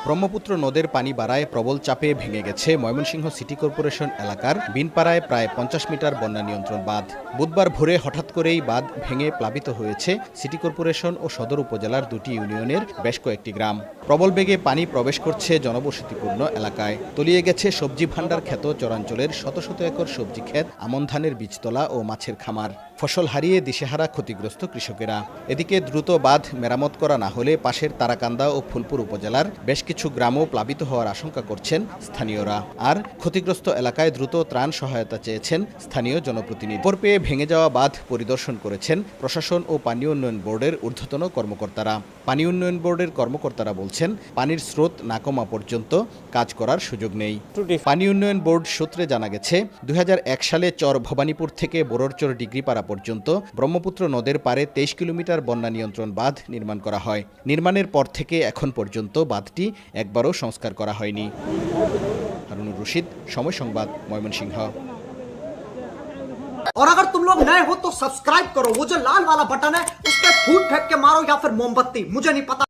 ব্রহ্মপুত্র নদের পানি বাড়ায় প্রবল চাপে ভেঙে গেছে ময়মনসিংহ সিটি কর্পোরেশন এলাকার বিনপাড়ায় প্রায় ৫০ মিটার বন্যা নিয়ন্ত্রণ বাঁধ। বুধবার ভোরে হঠাৎ করেই বাঁধ ভেঙে প্লাবিত হয়েছে সিটি কর্পোরেশন ও সদর উপজেলার দুটি ইউনিয়নের বেশ কয়েকটি গ্রাম। প্রবল বেগে পানি প্রবেশ করছে জনবসতিপূর্ণ এলাকায়। তলিয়ে গেছে সবজি ভাণ্ডার খ্যাত চরাঞ্চলের শত শত একর সবজি ক্ষেত, আমন ধানের বীজতলা ও মাছের খামার। ফসল হারিয়ে দিশেহারা ক্ষতিগ্রস্ত কৃষকেরা। এদিকে দ্রুত বাঁধ মেরামত করা না হলে পাশের তারাকান্দা ও ফুলপুর উপজেলার বেশ কিছু গ্রামও প্লাবিত হওয়ার আশঙ্কা করছেন স্থানীয়রা। আর ক্ষতিগ্রস্ত এলাকায় দ্রুত ত্রাণ সহায়তা চেয়েছেন স্থানীয় জনপ্রতিনিধি। খবর পেয়ে ভেঙে যাওয়া বাঁধ পরিদর্শন করেছেন প্রশাসন ও পানি উন্নয়ন বোর্ডের ঊর্ধ্বতন কর্মকর্তারা। পানি উন্নয়ন বোর্ডের কর্মকর্তারা বলছেন, পানির স্রোত না কমা পর্যন্ত কাজ করার সুযোগ নেই। পানি উন্নয়ন বোর্ড সূত্রে জানা গেছে, ২০০১ সালে চর ভবানীপুর থেকে বোররচর ডিগ্রিপাড়া পর্যন্ত ব্রহ্মপুত্র নদের পারে ২৩ কিলোমিটার বন্যা নিয়ন্ত্রণ বাঁধ নির্মাণ করা হয়। নির্মাণের পর থেকে এখন পর্যন্ত বাঁধটি একবারও সংস্কার করা হয়নি। হারুনুর রশিদ, সময় সংবাদ, ময়মনসিংহ। और अगर तुम लोग नए हो तो सब्सक्राइब करो, वो जो लाल वाला बटन है उस पर फूट फेंक के मारो या फिर मोमबत्ती, मुझे नहीं पता।